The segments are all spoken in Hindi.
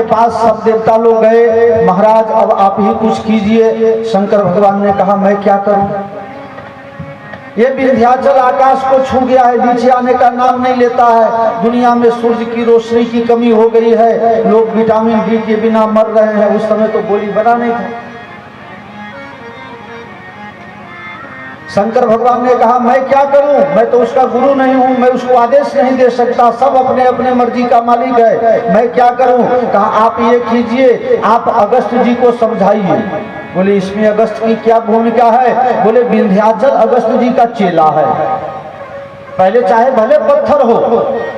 पास सब देवता लोग गए, महाराज अब आप ही कुछ कीजिए। शंकर भगवान ने कहा मैं क्या करूं, ये विंध्याचल आकाश को छू गया है, नीचे आने का नाम नहीं लेता है। दुनिया में सूर्य की रोशनी की कमी हो गई है, लोग विटामिन डी के बिना मर रहे हैं। उस समय तो गोली बना नहीं था। शंकर भगवान ने कहा मैं क्या करूं, मैं तो उसका गुरु नहीं हूं, मैं उसको आदेश नहीं दे सकता, सब अपने अपने मर्जी का मालिक है, मैं क्या करूं। कहा आप ये कीजिए, आप अगस्त जी को समझाइए। बोले इसमें अगस्त की क्या भूमिका है। बोले विंध्याचल अगस्त जी का चेला है। पहले चाहे भले पत्थर हो,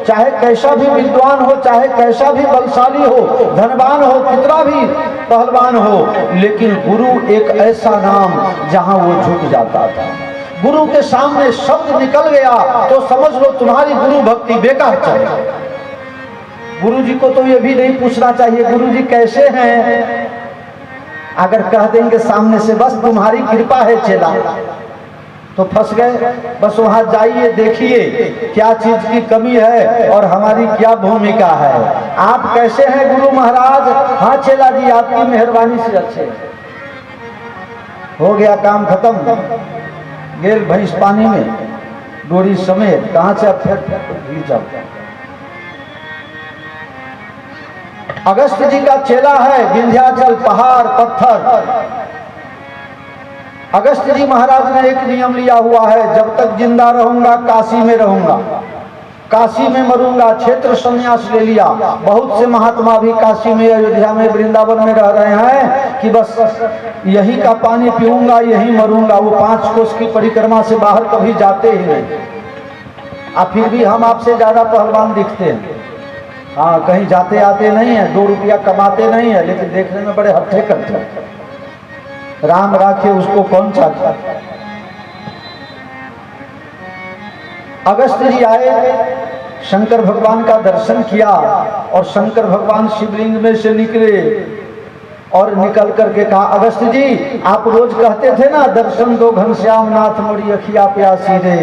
चाहे कैसा भी विद्वान हो, चाहे कैसा भी बलशाली हो, धनवान हो, कितना भी पहलवान हो, लेकिन गुरु एक ऐसा नाम जहां वो झुक जाता था। गुरु के सामने शब्द निकल गया तो समझ लो तुम्हारी गुरु भक्ति बेकार चले। गुरु जी को तो ये भी नहीं पूछना चाहिए गुरु जी कैसे हैं, अगर कह देंगे सामने से बस तुम्हारी कृपा है चेला, तो फंस गए। बस वहां जाइए, देखिए क्या चीज की कमी है और हमारी क्या भूमिका है। आप कैसे हैं गुरु महाराज। हाँ चेला जी आपकी मेहरबानी से अच्छे। हो गया काम खत्म। गेल भैंस पानी में डोरी समेत कहां से अब फिर जाओ। अगस्त जी का चेला है, विंध्याचल पहाड़ पत्थर। अगस्त जी महाराज ने एक नियम लिया हुआ है, जब तक जिंदा रहूंगा काशी में रहूंगा, काशी में मरूंगा। क्षेत्र संन्यास ले लिया। बहुत से महात्मा भी काशी में, अयोध्या में, वृंदावन में रह रहे हैं कि बस यही का पानी पीऊंगा, यही मरूंगा। वो 5 कोस की परिक्रमा से बाहर कभी जाते ही नहीं। अब फिर भी हम आपसे ज्यादा पहलवान दिखते हैं। हाँ कहीं जाते आते नहीं है, 2 रुपया कमाते नहीं है, लेकिन देखने में बड़े हट्ठे कट्ठे। राम राखे उसको कौन चाहता। अगस्त जी आए, शंकर भगवान का दर्शन किया और शंकर भगवान शिवलिंग में से निकले और निकल करके कहा अगस्त जी आप रोज कहते थे ना दर्शन दो घनश्याम नाथ मोरी अखिया प्यासी रे,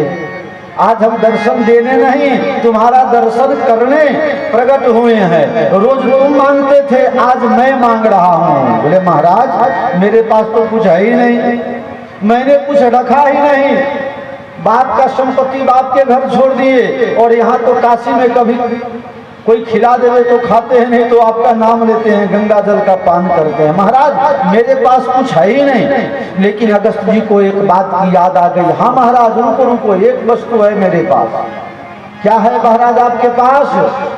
आज हम दर्शन देने नहीं तुम्हारा दर्शन करने प्रकट हुए हैं। रोज तुम मांगते थे, आज मैं मांग रहा हूँ। बोले महाराज मेरे पास तो कुछ है ही नहीं, मैंने कुछ रखा ही नहीं। बाप का संपत्ति बाप के घर छोड़ दिए और यहाँ तो काशी में कभी कोई खिला देवे तो खाते हैं, नहीं तो आपका नाम लेते हैं, गंगा जल का पान करते हैं। महाराज मेरे पास कुछ है ही नहीं। लेकिन अगस्त जी को एक बात की याद आ गई। हाँ महाराज रुको, एक वस्तु है मेरे पास। क्या है महाराज आपके पास।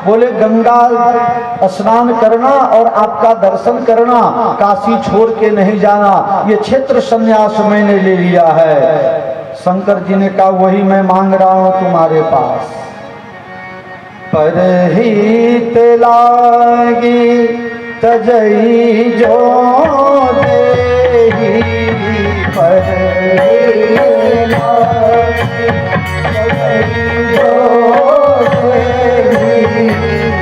बोले गंगा स्नान करना और आपका दर्शन करना, काशी छोड़ के नहीं जाना, ये क्षेत्र संन्यास मैंने ले लिया है। शंकर जी ने कहा वही मैं मांग रहा हूं तुम्हारे पास। परहित लागी तजई जो देही, परहित लागी तजई जो देही,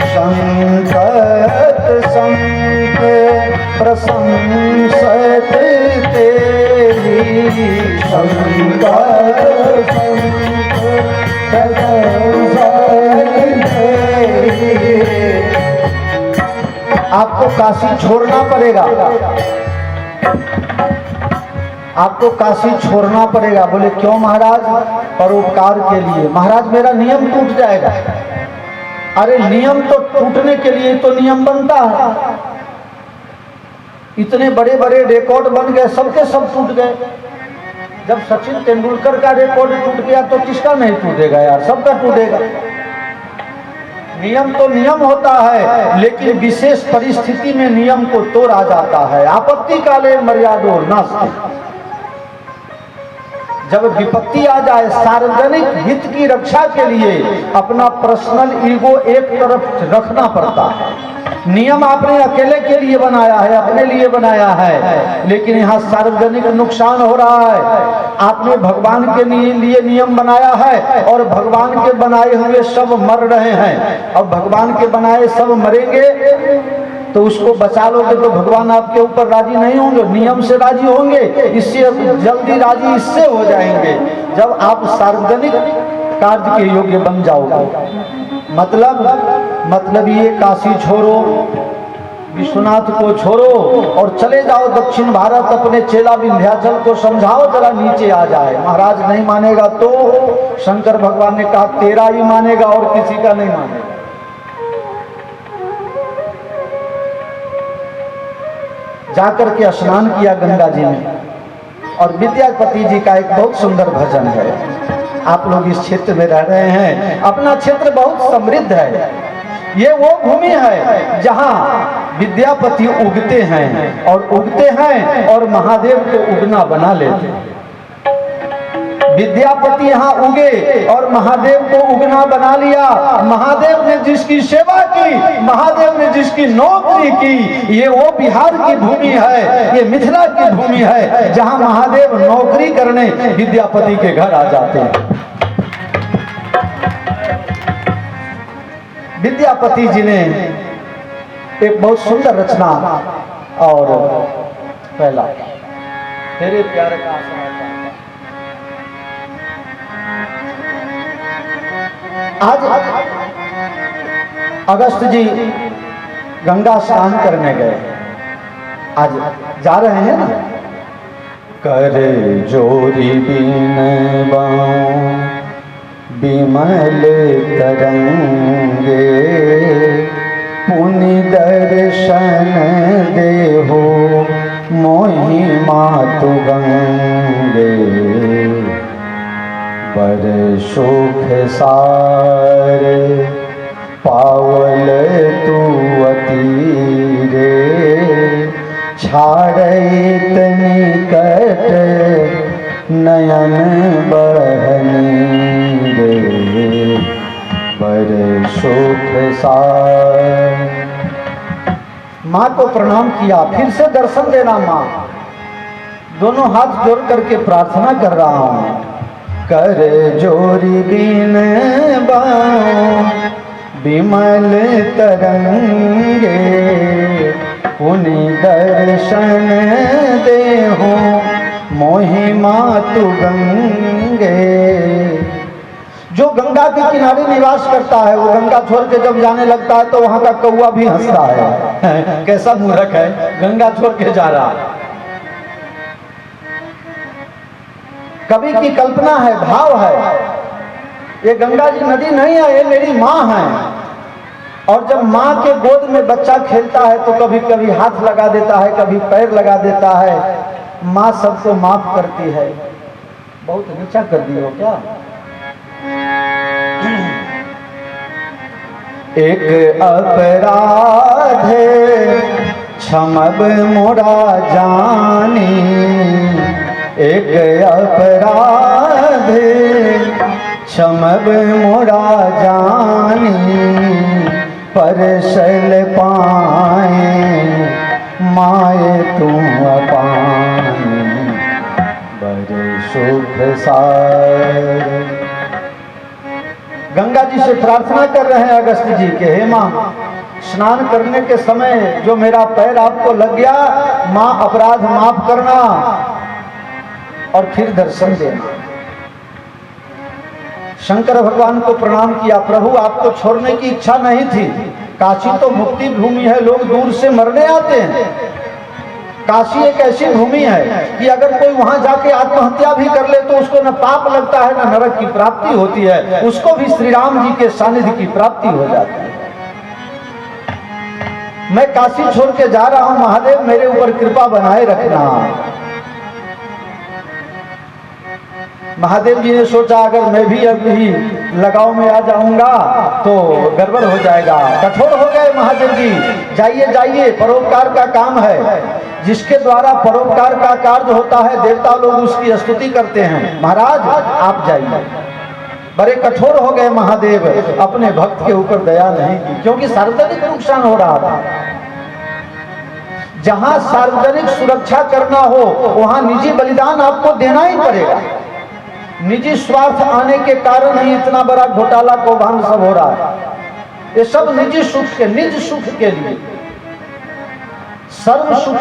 संकट संत प्रशंसत तेरी, संकट संत आपको काशी छोड़ना पड़ेगा, आपको काशी छोड़ना पड़ेगा। बोले क्यों महाराज। परोपकार के लिए। महाराज मेरा नियम टूट जाएगा। अरे नियम तो टूटने के लिए तो नियम बनता है। इतने बड़े बड़े रिकॉर्ड बन गए, सबके सब टूट गए। जब सचिन तेंदुलकर का रिकॉर्ड टूट गया तो किसका नहीं टूटेगा यार, सबका टूटेगा। नियम तो नियम होता है, लेकिन विशेष परिस्थिति में नियम को तोड़ा जाता है। आपत्ति काले मर्यादो नास्ति। जब विपत्ति आ जाए, सार्वजनिक हित की रक्षा के लिए अपना पर्सनल ईगो एक तरफ रखना पड़ता है। नियम आपने अकेले के लिए बनाया है, अपने लिए बनाया है, लेकिन यहाँ सार्वजनिक नुकसान हो रहा है। आपने भगवान के लिए नियम बनाया है और भगवान के बनाए हुए सब मर रहे हैं। अब भगवान के बनाए सब मरेंगे तो उसको बचा लोगे तो भगवान आपके ऊपर राजी नहीं होंगे, नियम से राजी होंगे। इससे जल्दी राजी इससे हो जाएंगे जब आप सार्वजनिक कार्य के योग्य बन जाओगे। मतलब ये काशी छोड़ो, विश्वनाथ को छोड़ो और चले जाओ दक्षिण भारत, अपने चेला विंध्याचल को समझाओ जरा नीचे आ जाए। महाराज नहीं मानेगा तो शंकर भगवान ने कहा तेरा ही मानेगा और किसी का नहीं मानेगा। जाकर के स्नान किया गंगा जी में। और विद्यापति जी का एक बहुत सुंदर भजन है। आप लोग इस क्षेत्र में रह रहे हैं, अपना क्षेत्र बहुत समृद्ध है। ये वो भूमि है जहां विद्यापति उगते हैं और उगते हैं और महादेव को उगना बना लेते हैं। विद्यापति यहाँ उगे और महादेव को उगना बना लिया। महादेव ने जिसकी सेवा की, महादेव ने जिसकी नौकरी की, ये वो बिहार की भूमि है, ये मिथिला की भूमि है जहां महादेव नौकरी करने विद्यापति के घर आ जाते हैं। विद्यापति जी ने एक बहुत सुंदर रचना और पहला तेरे प्यार का आज अगस्त जी गंगा स्नान करने गए, आज जा रहे हैं ना। कर जोरी बिन बाऊं विमल तरंगे, पुनि दर्शन देहो मोहि मातु गंगे। बर सुख सारे पावल तू अतीरे, छाड़त निकट नयन बहनी रे। बर सुख सार। माँ को प्रणाम किया, फिर से दर्शन देना माँ। दोनों हाथ जोड़ करके प्रार्थना कर रहा हूँ। कर जोरी बिन बाऊं विमल तरंगे, पुनि दर्शन देहो मोहि मातु गंगे। जो गंगा के किनारे निवास करता है वो गंगा छोड़ के जब जाने लगता है तो वहां का कौवा भी हंसता है। कैसा मूर्ख है, गंगा छोड़ के जा रहा है। कवि की कल्पना है, भाव है। ये गंगा जी नदी नहीं है, ये मेरी माँ है। और जब माँ के गोद में बच्चा खेलता है तो कभी कभी हाथ लगा देता है, कभी पैर लगा देता है। माँ सबको माफ करती है। बहुत नीचा कर दी हो क्या? एक अपराध क्षमब मोरा जानी, एक अपराध क्षमब मोरा जानी। परसल पाए माए तू अपानी, बड़े सुख सार। गंगा जी से प्रार्थना कर रहे हैं अगस्त जी के, हे माँ स्नान करने के समय जो मेरा पैर आपको लग गया, माँ अपराध माफ करना और फिर दर्शन देना। शंकर भगवान को प्रणाम किया। प्रभु आपको छोड़ने की इच्छा नहीं थी। काशी तो मुक्ति भूमि है, लोग दूर से मरने आते हैं। काशी एक ऐसी भूमि है कि अगर कोई वहां जाके आत्महत्या भी कर ले तो उसको न पाप लगता है न नरक की प्राप्ति होती है, उसको भी श्री राम जी के सानिध्य की प्राप्ति हो जाती है। मैं काशी छोड़ के जा रहा हूं, महादेव मेरे ऊपर कृपा बनाए रखना। महादेव जी ने सोचा अगर मैं भी अभी लगाव में आ जाऊंगा तो गड़बड़ हो जाएगा। कठोर हो गए महादेव जी। जाइए जाइए, परोपकार का काम है। जिसके द्वारा परोपकार का कार्य होता है देवता लोग उसकी स्तुति करते हैं। महाराज आप जाइए। बड़े कठोर हो गए महादेव, अपने भक्त के ऊपर दया नहीं की, क्योंकि सार्वजनिक नुकसान हो रहा था। जहां सार्वजनिक सुरक्षा करना हो वहां निजी बलिदान आपको देना ही पड़ेगा। निजी स्वार्थ आने के कारण ही इतना बड़ा घोटाला कौभांड सब हो रहा है। ये सब निजी सुख के, निज सुख के लिए। सर्व सुख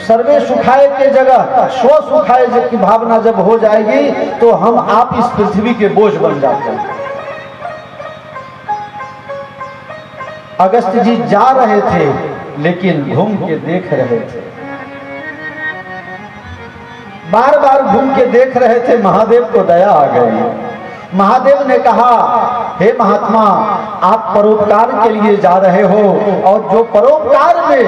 सर्वे सुखाए के जगह स्व सुखाए की भावना जब हो जाएगी तो हम आप इस पृथ्वी के बोझ बन जाते हैं। अगस्त जी जा रहे थे लेकिन घूम के देख रहे थे, बार बार घूम के देख रहे थे। महादेव को दया आ गई। महादेव ने कहा, हे महात्मा, आप परोपकार के लिए जा रहे हो, और जो परोपकार में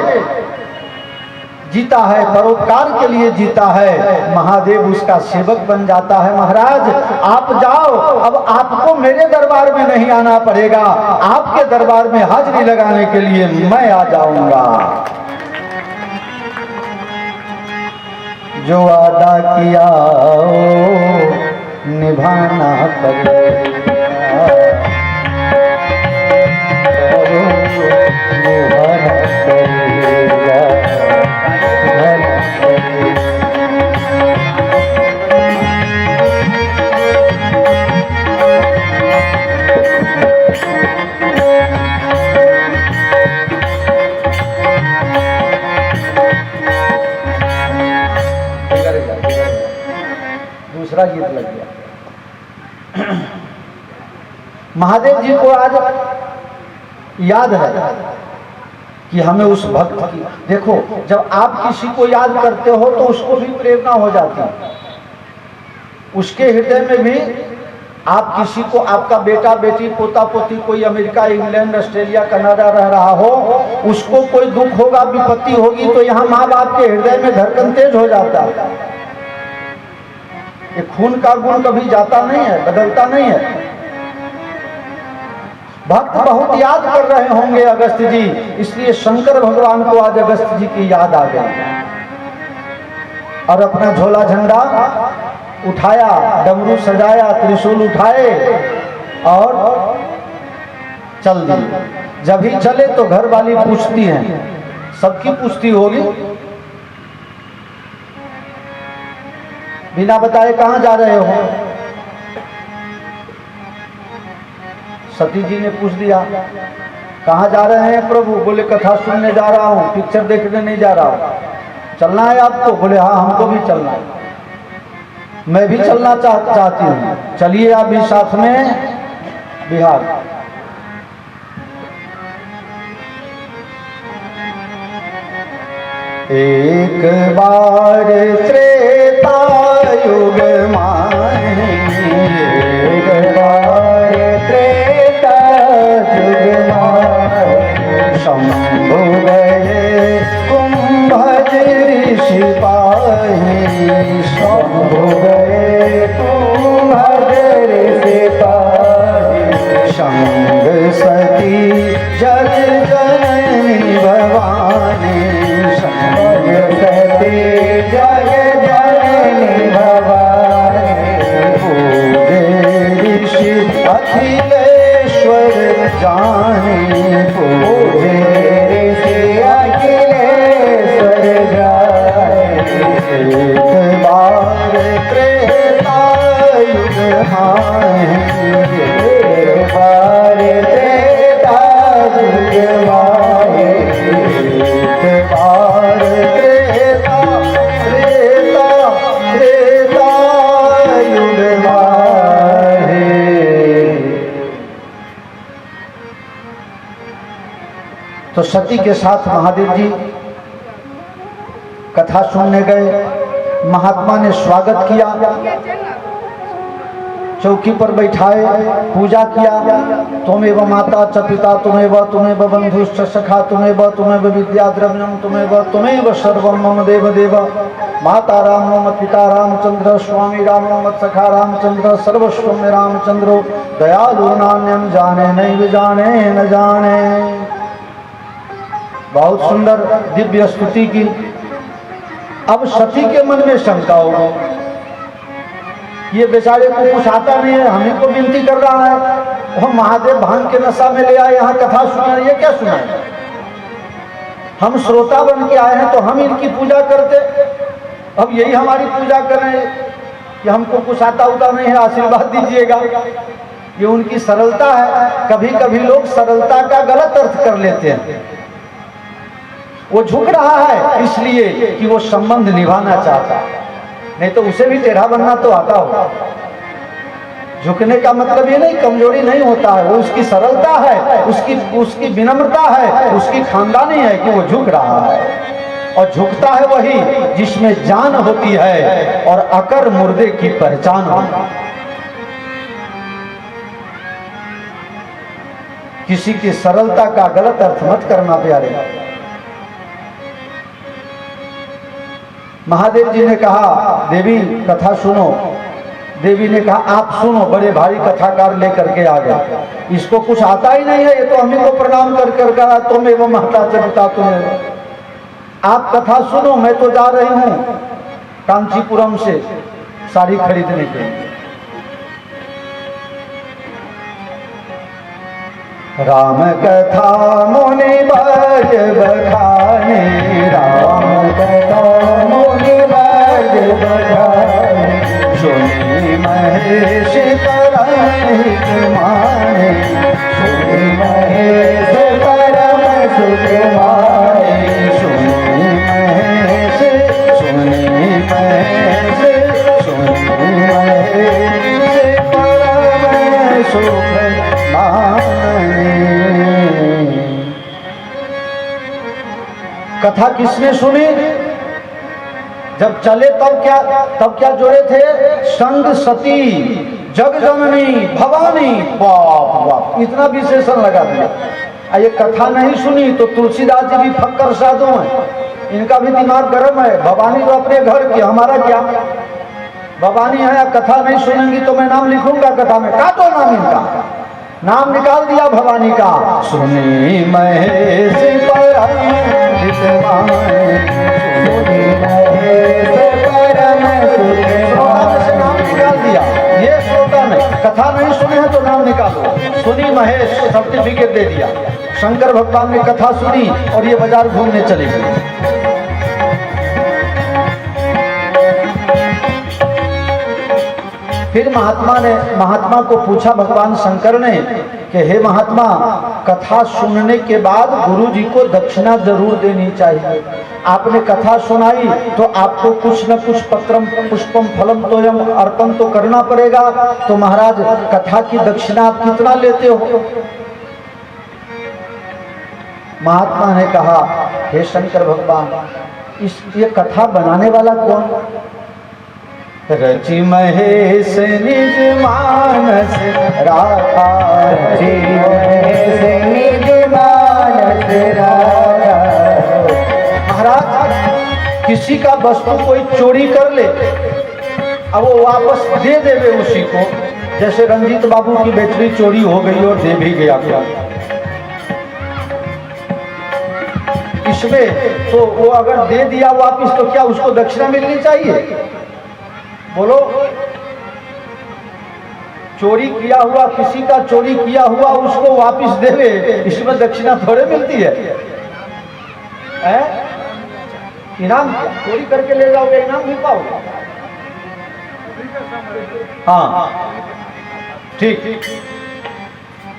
जीता है, परोपकार के लिए जीता है, महादेव उसका सेवक बन जाता है। महाराज आप जाओ, अब आपको मेरे दरबार में नहीं आना पड़ेगा, आपके दरबार में हाजिरी लगाने के लिए मैं आ जाऊंगा। जो वादा किया निभाना पड़ेगा, निभाना पड़ेगा। दूसरा गीत लग गया। महादेव जी को आज याद है कि हमें उस भक्त की, देखो जब आप किसी को याद करते हो तो उसको भी प्रेरणा हो जाती है। उसके हृदय में भी आप किसी को, आपका बेटा बेटी पोता पोती कोई अमेरिका इंग्लैंड ऑस्ट्रेलिया कनाडा रह रहा हो, उसको कोई दुख होगा विपत्ति होगी तो यहाँ माँ बाप के हृदय में धड़कन तेज हो जाता है। ये खून का गुण कभी जाता नहीं है, बदलता नहीं है। भक्त बहुत याद कर रहे होंगे अगस्त जी, इसलिए शंकर भगवान को आज अगस्त जी की याद आ गई और अपना झोला झंडा उठाया, डमरू सजाया, त्रिशूल उठाए और चल दिए। जब ही चले तो घर वाली पूछती हैं, सबकी पूछती होगी, बिना बताए कहाँ जा रहे हो? सती जी ने पूछ दिया, कहाँ जा रहे हैं प्रभु? बोले कथा सुनने जा रहा हूँ, पिक्चर देखने नहीं जा रहा हूँ। चलना है आपको? बोले हाँ हमको भी चलना है, मैं भी चलना चाहती हूँ। चलिए आप भी साथ में बिहार। एक बार त्रेता युग माहे, एक बार त्रेता युग माहे, शंभु गए कुंभज ऋषि पाहे, शंभु गए कुंभज ऋषि पाहे, शंभ सती जग जननी भवानी, जग जननी भवानी, पूजे ऋषि अखिलेश्वर जाने, पूजे ऋषि अखिलेश्वर जाने। एक बार त्रेता युग माहे, एक बार त्रेता युग माहे, एक बार त्रेता युग माहे। तो सती के साथ महादेव जी कथा सुनने गए। महात्मा ने स्वागत किया, चौकी पर बैठाए, पूजा किया। तुमेव माता च पिता तुमेव, तुमेव बंधुश्च सखा तुमेव, तुमेव विद्या द्रव्यम तुमेव, तुमेव सर्वं मम देव देव। माता रामो मत पिता रामचंद्र, स्वामी रामो मत सखा रामचंद्र, सर्वस्व में रामचंद्रो, दयालु नान्यम जाने नहीं जाने न जाने। बहुत सुंदर दिव्य स्तुति की। अब सती के मन में शंका होगी, ये बेचारे को कुछ आता नहीं है, हमें को विनती कर रहा है, हम महादेव भांग के नशा में ले आए, यहाँ कथा सुना, ये क्या सुना है? हम श्रोता बन के आए हैं तो हम इनकी पूजा करते, अब यही हमारी पूजा करें कि हमको कुछ आता उता नहीं है, आशीर्वाद दीजिएगा। ये उनकी सरलता है। कभी कभी लोग सरलता का गलत अर्थ कर लेते हैं। वो झुक रहा है इसलिए कि वो संबंध निभाना चाहता है, नहीं तो उसे भी टेढ़ा बनना तो आता होगा। झुकने का मतलब ये नहीं कमजोरी नहीं होता है, वो उसकी सरलता है, उसकी विनम्रता है, उसकी खानदानी है कि वो झुक रहा है। और झुकता है वही जिसमें जान होती है और अकर मुर्दे की पहचान होती है। किसी की सरलता का गलत अर्थ मत करना प्यारे। महादेव जी ने कहा देवी कथा सुनो। देवी ने कहा आप सुनो, बड़े भारी कथाकार लेकर के आ गए, इसको कुछ आता ही नहीं है, ये तो हम ही को प्रणाम कर कर कहा तुम्हें वो महता चलता तुम्हें। आप कथा सुनो, मैं तो जा रही हूं कांचीपुरम से साड़ी खरीदने के लिए। राम कथा मुनि बज बखाने, राम कथा मुनि बज बखाने, सुनी महेश परम हित माने, सुनी महेश परम सुख माने, सुनी महेश सुनी महेश सुनी महेश परम सुख माने। कथा किसने सुनी? जब चले तब क्या जोड़े थे? संग सती जग जननी भवानी। बाप बाप, इतना विशेषण लगा दिया। ये कथा नहीं सुनी तो तुलसीदास जी भी फक्कर साधु हैं, इनका भी दिमाग गर्म है। भवानी तो अपने घर की, हमारा क्या? भवानी है या कथा नहीं सुनेंगी तो मैं नाम लिखूंगा कथा में, काटो नाम इनका। नाम निकाल दिया भवानी का। सुनी महेश परम हित माने, सुनी महेश परम सुख माने, से नाम निकाल दिया। ये श्रोता नहीं, कथा नहीं सुने हैं तो नाम निकालो। सुनी महेश सर्टिफिकेट दे दिया। शंकर भगवान ने कथा सुनी और ये बाजार घूमने चले गए। फिर महात्मा को पूछा भगवान शंकर ने कि हे महात्मा, कथा सुनने के बाद गुरु जी को दक्षिणा जरूर देनी चाहिए। आपने कथा सुनाई तो आपको कुछ न कुछ पत्रम पुष्पम फलम तोयम अर्पण तो करना पड़ेगा। तो महाराज कथा की दक्षिणा आप कितना लेते हो? महात्मा ने कहा हे शंकर भगवान, ये कथा बनाने वाला कौन? रचि महेश निज मानस राखा, रचि महेश निज मानस राखा। महाराज किसी का वस्तु कोई चोरी कर ले, अब वो वापस दे देवे उसी को। जैसे रंजीत बाबू की बैटरी चोरी हो गई और दे भी गया क्या इसमें, तो वो अगर दे दिया वापस तो क्या उसको दक्षिणा मिलनी चाहिए? बोलो, चोरी किया हुआ, किसी का चोरी किया हुआ उसको वापस देवे, इसमें दक्षिणा थोड़े मिलती है? इनाम चोरी करके ले जाओगे, इनाम भी पाओगे। हाँ ठीक।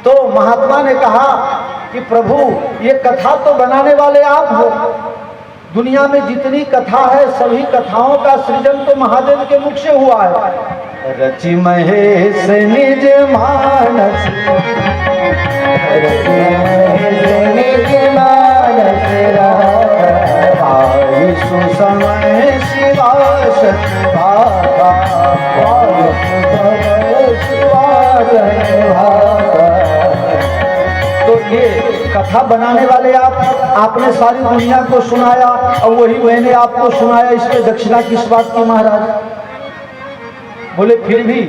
तो महात्मा ने कहा कि प्रभु ये कथा तो बनाने वाले आप हो। दुनिया में जितनी कथा है सभी कथाओं का सृजन तो महादेव के मुख से हुआ है। रचि महेश निज मानस, रचि महेश निज मानस राखा, आई सुसमय शिवासन भागा, आई सुसमय शिवासन भागा। तो ये कथा बनाने वाले आपने सारी दुनिया को सुनाया और वही मैंने आपको सुनाया, इसमें दक्षिणा किस बात की महाराज? बोले फिर भी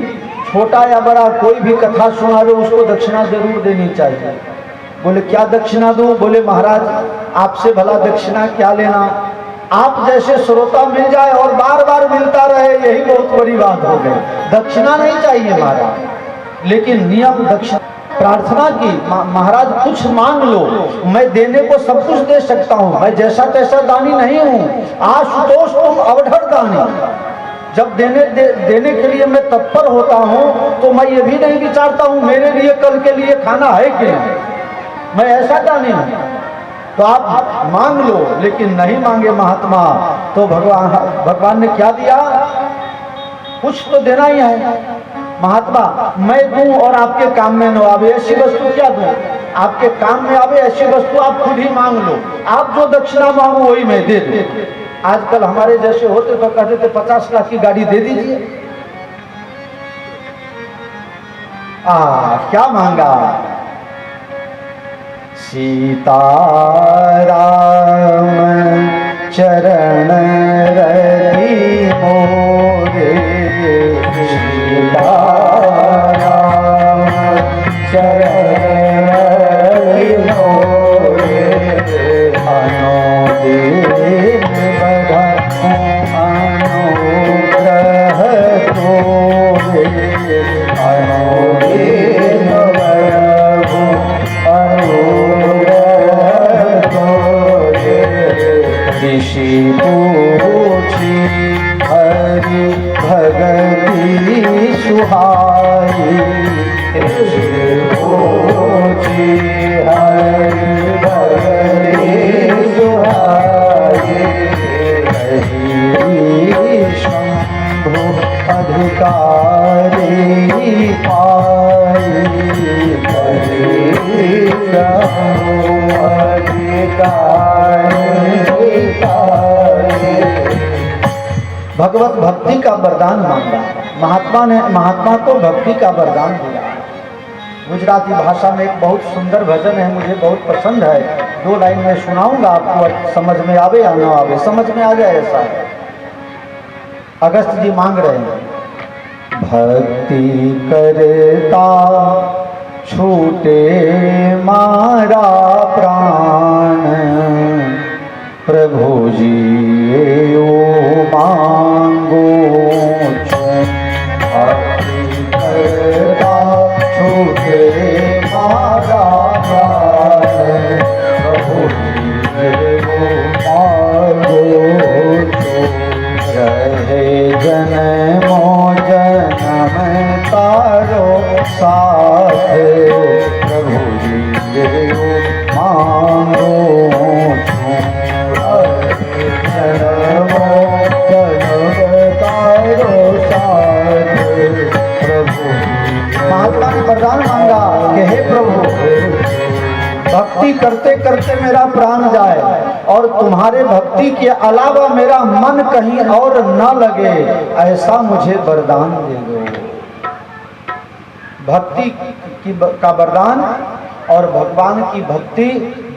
छोटा या बड़ा कोई भी कथा सुना दो उसको दक्षिणा जरूर देनी चाहिए। बोले क्या दक्षिणा दूं? बोले महाराज आपसे भला दक्षिणा क्या लेना, आप जैसे श्रोता मिल जाए और बार बार मिलता रहे, यही बहुत बड़ी बात हो गई। दक्षिणा नहीं चाहिए महाराज, लेकिन नियम दक्षिणा प्रार्थना की। महाराज कुछ मांग लो, मैं देने को सब कुछ दे सकता हूँ, मैं जैसा तैसा दानी नहीं हूँ। आशुतोष तुम अवधर दानी। जब देने के लिए मैं तत्पर होता हूँ तो मैं ये भी नहीं विचारता हूँ मेरे लिए कल के लिए खाना है कि नहीं, मैं ऐसा दानी हूँ। तो आप मांग लो, लेकिन नहीं मांगे महात्मा तो भगवान ने क्या दिया? कुछ तो देना ही है। महात्मा मैं दूं और आपके काम में न आवे ऐसी वस्तु क्या दूं? आपके काम में आवे ऐसी वस्तु आप खुद ही मांग लो। आप जो दक्षिणा मांगो वही मैं दे दूं। आजकल हमारे जैसे होते तो कहते थे 50 लाख की गाड़ी दे दीजिए। क्या मांगा? सीताराम चरण रति मोरे, सीताराम चरण रति मोरे, अनुदीन बधाऊं अनुग्रह तोरे, अनुदीन बधाऊं अनुग्रह तोरे। ऋषि पूछी हरि भगति सुहाई, ऋषि पूछी हरि भगति सुहाई, शंभु अधिकारी पाई, शंभु अधिकारी पाई। भगवत भक्ति का वरदान मांगा। महात्मा को भक्ति का वरदान दिया। गुजराती भाषा में एक बहुत सुंदर भजन है, मुझे बहुत पसंद है। 2 लाइन में सुनाऊंगा, आपको समझ में आवे या ना आवे, समझ में आ जाए ऐसा है। अगस्त जी मांग रहे हैं, भक्ति करता छूटे मारा प्राण, प्रभु जी ओ मांगो छूट। भक्ति करता छूटे मारा प्राण, प्रभु जी ओ मांगो छूट। रहे जन्मो जन्म तारो साथ, प्रभु जी मांगो छूट। जन्मो जन्म तारो साथ, प्रभु। महात्मा ने वरदान मांगा कि हे प्रभु, भक्ति करते करते मेरा प्राण जाए और तुम्हारे भक्ति के अलावा मेरा मन कहीं और न लगे, ऐसा मुझे वरदान दे दो। भक्ति का वरदान और भगवान की भक्ति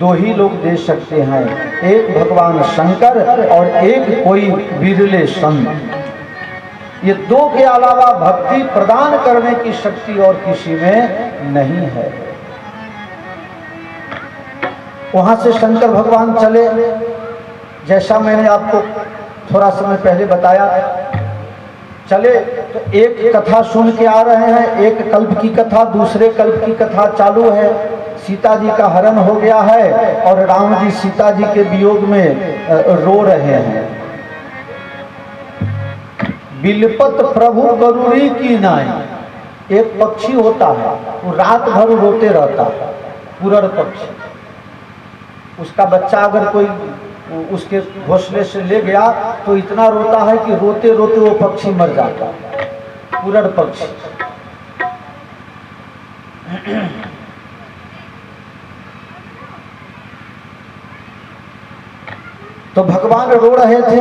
2 ही लोग दे सकते हैं, एक भगवान शंकर और एक कोई विरले संत। ये 2 के अलावा भक्ति प्रदान करने की शक्ति और किसी में नहीं है। वहां से शंकर भगवान चले, जैसा मैंने आपको थोड़ा समय पहले बताया। चले तो एक कथा सुन के आ रहे हैं, एक कल्प की कथा, दूसरे कल्प की कथा चालू है। सीता जी का हरण हो गया है और राम जी सीता जी के वियोग में रो रहे हैं। बिलपत प्रभु करुणी की नाई, एक पक्षी होता है वो रात भर रोते रहता है, पुरड़ पक्षी। उसका बच्चा अगर कोई उसके घोंसले से ले गया तो इतना रोता है कि रोते रोते वो पक्षी मर जाता है, पुरड़ पक्षी। तो भगवान रो रहे थे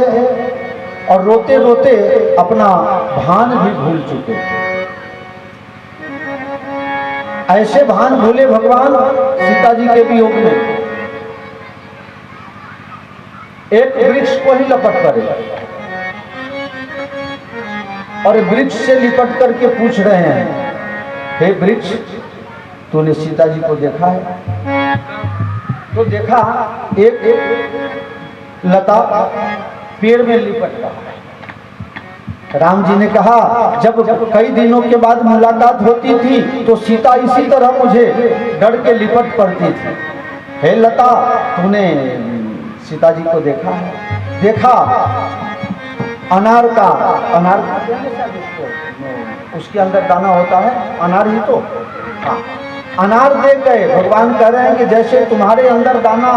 और रोते रोते अपना भान भी भूल चुके थे। ऐसे भान भूले भगवान सीता जी के वियोग में, एक वृक्ष को ही लपट पड़े और वृक्ष से लिपट करके पूछ रहे हैं, हे वृक्ष, तूने सीता जी को देखा है? तो देखा एक लता पेड़ में लिपट रहा। राम जी ने कहा, जब कई दिनों के बाद मुलाकात होती थी तो सीता इसी तरह मुझे डर के लिपट पड़ती थी। हे लता, तूने सीता जी को देखा है? देखा अनार का उसके अंदर दाना होता है, अनार ही तो। हाँ, अनार दे गए। भगवान कह रहे हैं कि जैसे तुम्हारे अंदर दाना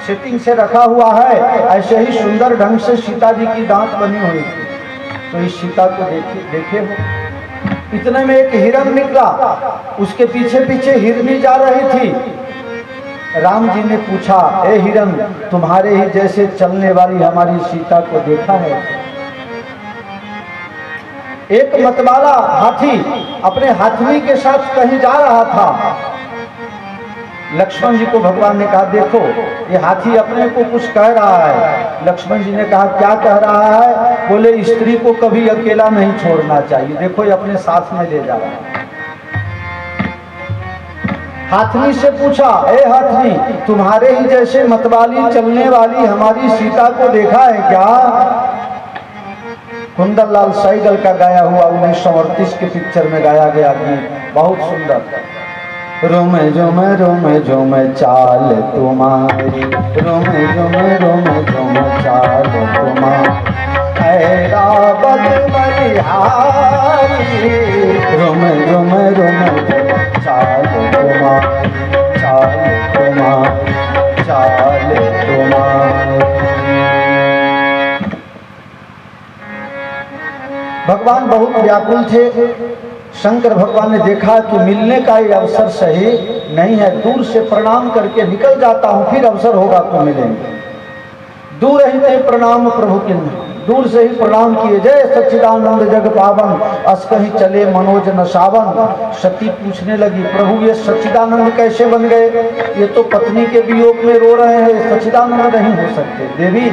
सेटिंग से रखा हुआ है, ऐसे ही सुंदर ढंग से सीता जी की दांत बनी हुई थी। तो इस सीता को देखे हो। इतने में एक हिरण निकला, उसके पीछे पीछे हिरनी जा रही थी। राम जी ने पूछा, ए हिरण, तुम्हारे ही जैसे चलने वाली हमारी सीता को देखा है? एक मतवाला हाथी अपने हाथी के साथ कहीं जा रहा था। लक्ष्मण जी को भगवान ने कहा, देखो ये हाथी अपने को कुछ कह रहा है। लक्ष्मण जी ने कहा, क्या कह रहा है? बोले, स्त्री को कभी अकेला नहीं छोड़ना चाहिए, देखो ये अपने साथ में ले जा रहा है। हाथनी से पूछा, ए हाथनी, तुम्हारे ही जैसे मतवाली चलने वाली हमारी सीता को देखा है क्या? कुंदन लाल सहगल का गाया हुआ 1938 के पिक्चर में गाया गया गीत, बहुत सुंदर। रोमे झुमे चाल तुम्हारी, रोमे झुमे चाल तुम्हारी, ऐरावत बलिहारी, रोमे झुमे चाल तुम्हारी, चाल तुम्हारी, चाल तुम्हारी। भगवान बहुत व्याकुल थे। शंकर भगवान ने देखा कि मिलने का ये अवसर सही नहीं है, दूर से प्रणाम करके निकल जाता हूं, फिर अवसर होगा तो मिलेंगे। दूर ही थे प्रणाम प्रभु के, दूर से ही प्रणाम किए। जय सच्चिदानंद जग पावन, अस कहीं चले मनोज न सावन। सती पूछने लगी, प्रभु ये सच्चिदानंद कैसे बन गए? ये तो पत्नी के वियोग में रो रहे हैं, सच्चिदानंद नहीं हो सकते। देवी,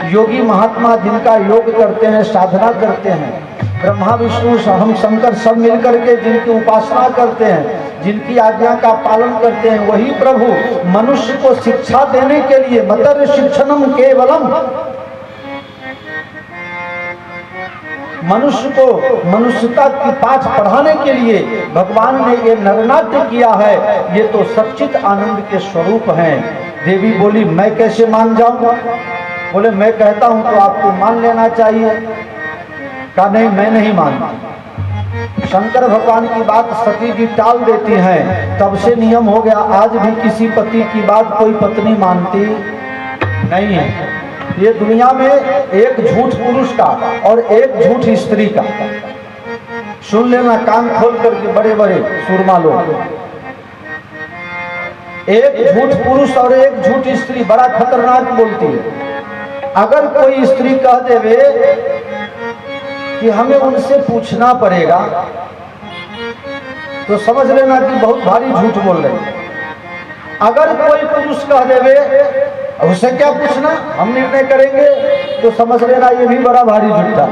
योगी महात्मा जिनका योग करते हैं, साधना करते हैं, ब्रह्मा विष्णु हम शंकर सब मिलकर के जिनकी उपासना करते हैं, जिनकी आज्ञा का पालन करते हैं, वही प्रभु मनुष्य को शिक्षा देने के लिए, मतर शिक्षणम केवलम, मनुष्य को मनुष्यता की पाठ पढ़ाने के लिए भगवान ने ये नरनाट्य किया है। ये तो सच्चित आनंद के स्वरूप हैं। देवी बोली, मैं कैसे मान जाऊं? बोले, मैं कहता हूं तो आपको मान लेना चाहिए। कहा, नहीं मैं नहीं मानता। शंकर भगवान की बात सती जी टाल देती हैं, तब से नियम हो गया, आज भी किसी पति की बात कोई पत्नी मानती नहीं है। ये दुनिया में एक झूठ पुरुष का और एक झूठ स्त्री का, सुन लेना कान खोल करके बड़े बड़े सुरमा लोग। एक झूठ पुरुष और एक झूठ स्त्री बड़ा खतरनाक बोलती है। अगर कोई स्त्री कह देवे कि हमें उनसे पूछना पड़ेगा, तो समझ लेना कि बहुत भारी झूठ बोल रहे हैं। अगर कोई पुरुष कह देवे उससे क्या पूछना, हम निर्णय करेंगे, तो समझ लेना ये भी बड़ा भारी झूठा।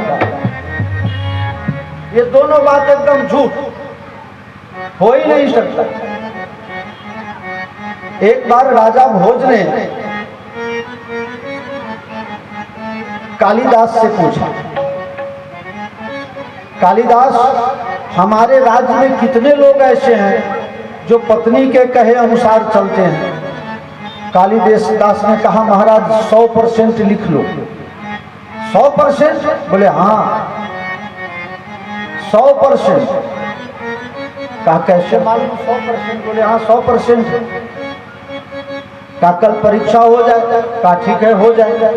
ये दोनों बात एकदम झूठ, हो ही नहीं सकता। एक बार राजा भोज ने कालिदास से पूछा, कालिदास, हमारे राज्य में कितने लोग ऐसे हैं जो पत्नी के कहे अनुसार चलते हैं? कालिदास ने कहा, महाराज 100% लिख लो। 100%? बोले हाँ 100%। कहा, कैसे मालूम 100%? बोले हाँ 100%। कहा, कल परीक्षा हो जाए? कहा, ठीक है हो जाएगा।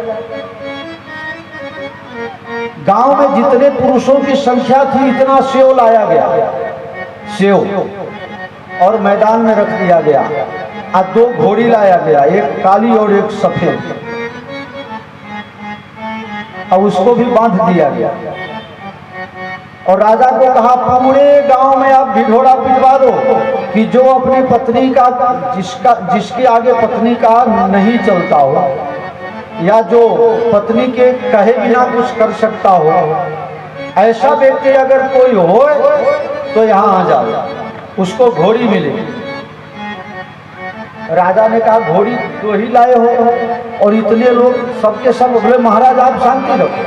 गांव में जितने पुरुषों की संख्या थी, इतना सेव लाया गया, सेव, और मैदान में रख दिया गया। और 2 घोड़ी लाया गया, एक काली और एक सफेद, और उसको भी बांध दिया गया। और राजा को कहा, पूरे गांव में आप ढिढोरा पिटवा दो कि जो अपनी पत्नी का, जिसके आगे पत्नी का नहीं चलता हो, या जो पत्नी के कहे बिना कुछ कर सकता हो, ऐसा व्यक्ति अगर कोई हो तो यहाँ आ जाओ, उसको घोड़ी मिलेगी। राजा ने कहा, घोड़ी 2 ही लाए हो और इतने लोग सबके सब? बोले, महाराज आप शांति रखो।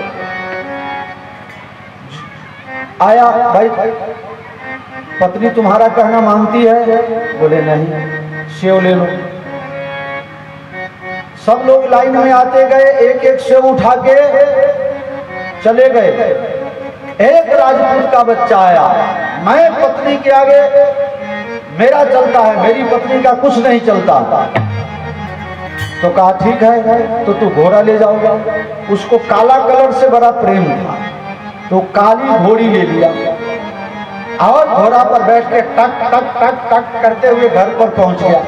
आया, भाई पत्नी तुम्हारा कहना मानती है? बोले नहीं। सेव ले लो। सब लोग लाइन में आते गए, एक एक सेव उठा के चले गए। एक राजपूत का बच्चा आया, मैं पत्नी के आगे मेरा चलता है, मेरी पत्नी का कुछ नहीं चलता। तो कहा, ठीक है तो तू घोड़ा ले जाओगा। उसको काला कलर से बड़ा प्रेम था, तो काली घोड़ी ले लिया। और घोड़ा पर बैठ के टक टक टक टक करते हुए घर पर पहुंच गया।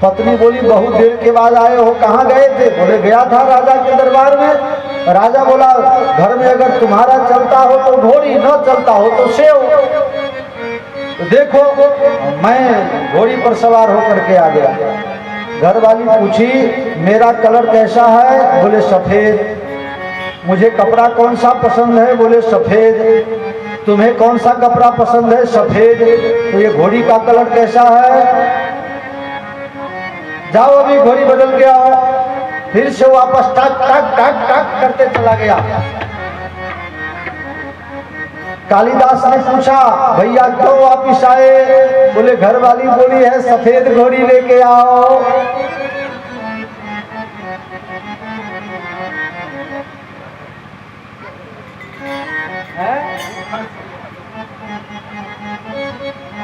पत्नी बोली बहुत देर के बाद आए हो, कहाँ गए थे? बोले गया था राजा के दरबार में। राजा बोला घर में अगर तुम्हारा चलता हो तो घोड़ी, न चलता हो तो सेव। तो देखो मैं घोड़ी पर सवार होकर के आ गया। घर वाली पूछी मेरा कलर कैसा है? बोले सफेद। मुझे कपड़ा कौन सा पसंद है? बोले सफेद। तुम्हें कौन सा कपड़ा पसंद है? सफेद। तो ये घोड़ी का कलर कैसा है? जाओ अभी घोड़ी बदल के आओ। फिर से वापस टक टक टक टक करते चला गया। कालिदास ने पूछा भैया क्यों वापिस आए? बोले घर वाली बोली है सफेद घोड़ी लेके आओ।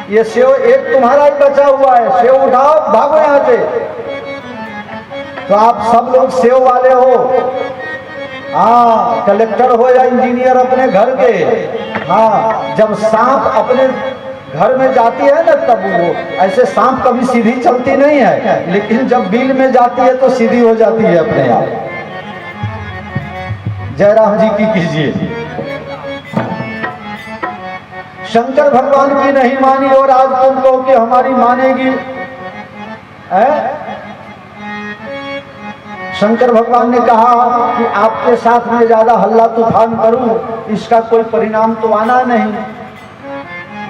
ये सेव एक तुम्हारा ही बचा हुआ है, सेव उठाओ भागो यहां से। तो आप सब लोग सेव वाले हो, हाँ कलेक्टर हो या इंजीनियर अपने घर के। हाँ जब सांप अपने घर में जाती है ना तब वो ऐसे सांप कभी सीधी चलती नहीं है, लेकिन जब बिल में जाती है तो सीधी हो जाती है अपने आप। जयराम जी की कीजिए। शंकर भगवान की नहीं मानी और आज तुम कहो कि हमारी मानेगी है? शंकर भगवान ने कहा कि आपके साथ में ज्यादा हल्ला तूफान करूं इसका कोई परिणाम तो आना नहीं।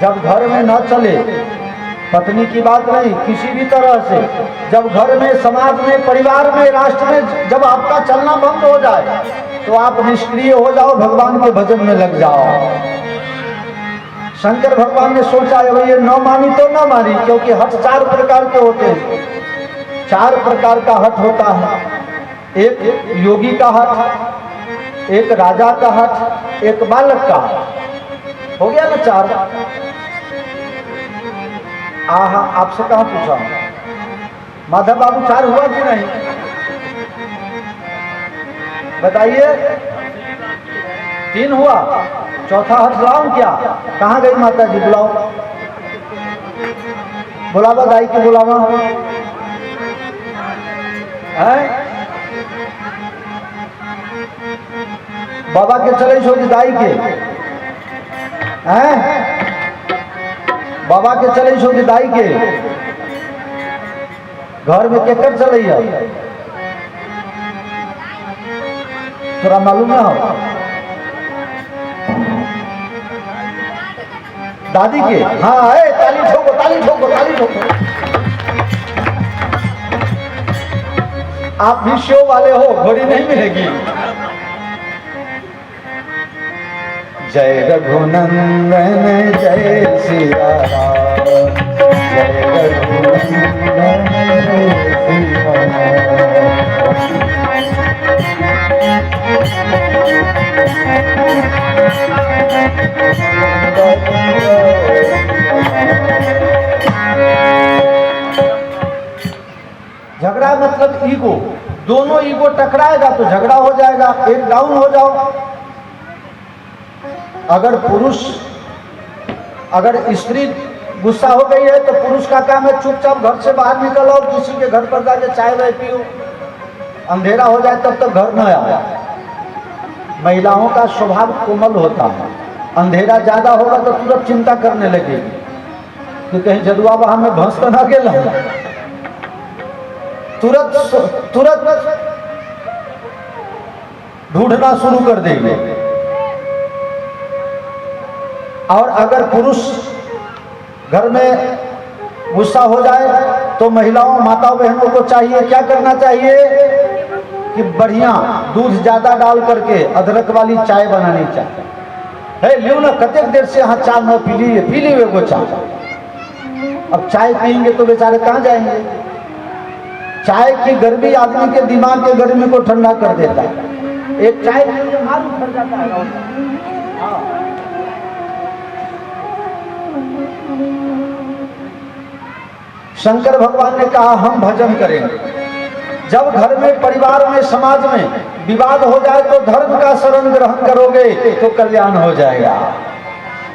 जब घर में न चले, पत्नी की बात नहीं किसी भी तरह से, जब घर में, समाज में, परिवार में, राष्ट्र में जब आपका चलना बंद हो जाए तो आप निष्क्रिय हो जाओ, भगवान के भजन में लग जाओ। शंकर भगवान ने सोचा ये न मानी तो न मानी, क्योंकि हट 4 प्रकार के होते हैं। 4 प्रकार का हट होता है। एक योगी का हट, एक राजा का हट, एक बालक का हट। हो गया ना 4। आहा आपसे कहाँ पूछा माधव बाबू 4 हुआ कि नहीं बताइए? 3 हुआ, चौथा हट लाऊं क्या? कहाँ गई माता जी? बुलाओ, बुलावा दाई की बुलावा है। बाबा के चले सो दाई के हैं? बाबा के चले सो दाई के घर में केकर चले थोड़ा मालूम ना हो? दादी के। हाँ है, ताली ठोको ताली ठोको ताली ठोको। आप भी शो वाले हो, घोड़ी नहीं मिलेगी। जय रघुनंदन जय सिया राम, जय रघुनंदन जय झगड़ा मतलब ईगो, दोनों ईगो टकराएगा तो झगड़ा हो जाएगा, एक डाउन हो जाओ। अगर पुरुष, अगर स्त्री गुस्सा हो गई है तो पुरुष का काम है चुपचाप घर से बाहर निकलो, किसी के घर पर जाके चाय वाय पियो, अंधेरा हो जाए तब तक घर न आए। महिलाओं का स्वभाव कोमल होता है, अंधेरा ज्यादा होगा तो तुरंत चिंता करने लगेगी कि कहीं जदुआ वहां में भंस तो ना गेला, तुरंत ढूंढना शुरू कर देंगे। और अगर पुरुष घर में गुस्सा हो जाए तो महिलाओं, माताओं, बहनों को चाहिए, क्या करना चाहिए कि बढ़िया दूध ज्यादा डाल करके अदरक वाली चाय बनानी चाहिए। है लियो ना, कतेक देर से यहाँ चाय न पी ली वो चाय। अब चाय पियेंगे तो बेचारे कहाँ जाएंगे? चाय की गर्मी आदमी के दिमाग के गर्मी को ठंडा कर देता है। एक चाय के लिए मार उतर जाता है। हाँ। शंकर भगवान ने कहा हम भजन करेंगे। जब घर में, परिवार में, समाज में विवाद हो जाए तो धर्म का शरण ग्रहण करोगे तो कल्याण हो जाएगा।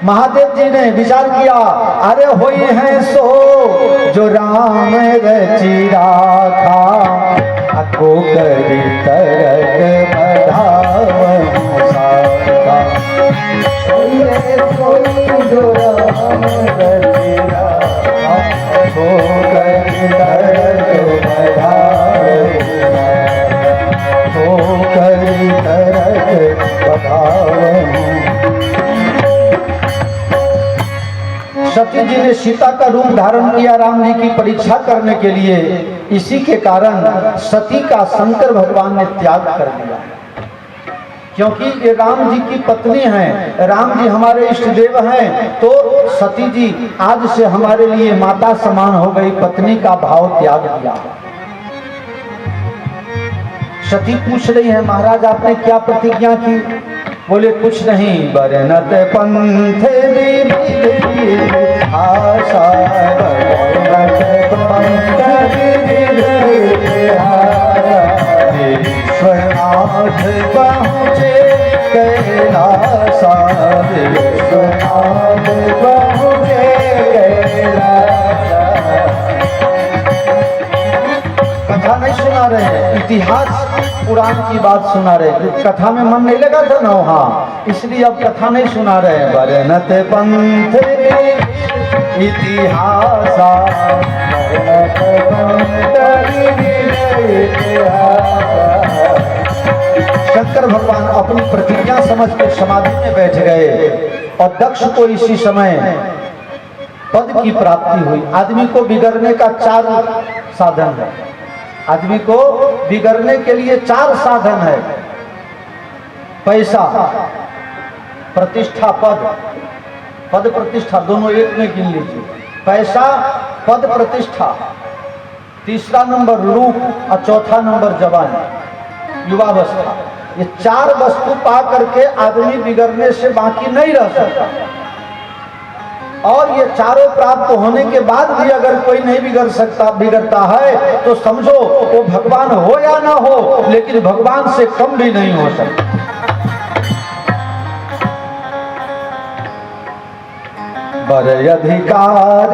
महादेव जी ने विचार किया, अरे होई है सो जो राम रची राखा, को करी तरक बढ़ावनु साका। ये कोई जो राम रची राखा, को करी तरक बढ़ावनु साका, को करी तरक बढ़ावनु। सती जी ने सीता का रूप धारण किया राम जी की परीक्षा करने के लिए। इसी के कारण सती का शंकर भगवान ने त्याग कर दिया, क्योंकि ये राम जी की पत्नी हैं, राम जी हमारे इष्ट देव हैं। तो सती जी आज से हमारे लिए माता समान हो गई, पत्नी का भाव त्याग दिया। सती पूछ रही है, महाराज आपने क्या प्रतिज्ञा की? बोले कुछ नहीं, बरनत पंथ आशा, बरनत पंथ विश्वनाथ पहुँचे कैलासा, विश्वनाथ पहुँचे कैलासा। कथा नहीं सुना रहे हैं, इतिहास पुराण की बात सुना रहे। कथा में मन नहीं लगा था ना वहाँ, इसलिए अब कथा नहीं सुना रहे हैं। बरनत पंथ इतिहासा, बरनत पंथ इतिहासा। शंकर भगवान अपनी प्रतिज्ञा समझ के समाधि में बैठ गए और दक्ष को इसी समय पद की प्राप्ति हुई। आदमी को बिगड़ने का 4 साधन है। आदमी को बिगड़ने के लिए 4 साधन है। पैसा, प्रतिष्ठा, पद प्रतिष्ठा दोनों एक में गिन लीजिए। पैसा, पद, प्रतिष्ठा, तीसरा नंबर रूप और चौथा नंबर जवानी, युवावस्था। ये 4 वस्तु पा करके आदमी बिगड़ने से बाकी नहीं रह सकता। और ये चारों प्राप्त होने के बाद भी अगर कोई नहीं बिगड़ता है तो समझो वो भगवान हो या ना हो, लेकिन भगवान से कम भी नहीं हो सकता। बर अधिकार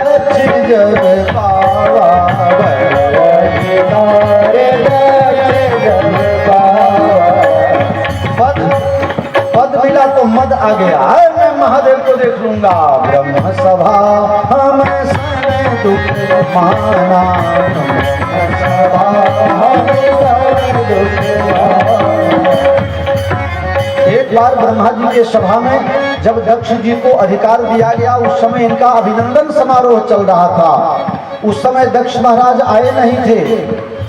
दक्ष जब पावा, बर अधिकार दक्ष जब पावा। पद मिला तो मद आ गया, मैं महादेव को देख लूंगा। ब्रह्म सभा हम सन दुख माना, ब्रह्म सभा हम सन दुख माना। एक बार ब्रह्मा जी के सभा में जब दक्ष जी को अधिकार दिया गया, उस समय इनका अभिनंदन समारोह चल रहा था। उस समय दक्ष महाराज आए नहीं थे,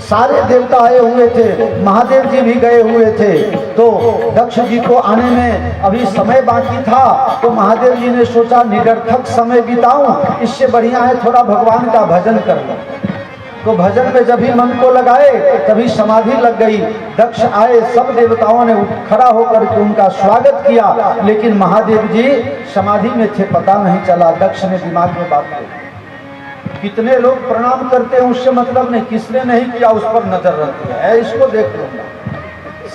सारे देवता आए हुए थे, महादेव जी भी गए हुए थे। तो दक्ष जी को आने में अभी समय बाकी था, तो महादेव जी ने सोचा निरर्थक समय बिताऊं, इससे बढ़िया है थोड़ा भगवान का भजन कर लूं। तो भजन में जब भी मन को लगाए तभी समाधि लग गई। दक्ष आए, सब देवताओं ने खड़ा होकर के उनका स्वागत किया, लेकिन महादेव जी समाधि में थे, पता नहीं चला। दक्ष ने दिमाग में बात की, कितने लोग प्रणाम करते हैं उससे मतलब नहीं, किसने नहीं किया उस पर नजर रखती है, इसको देख लूंगा।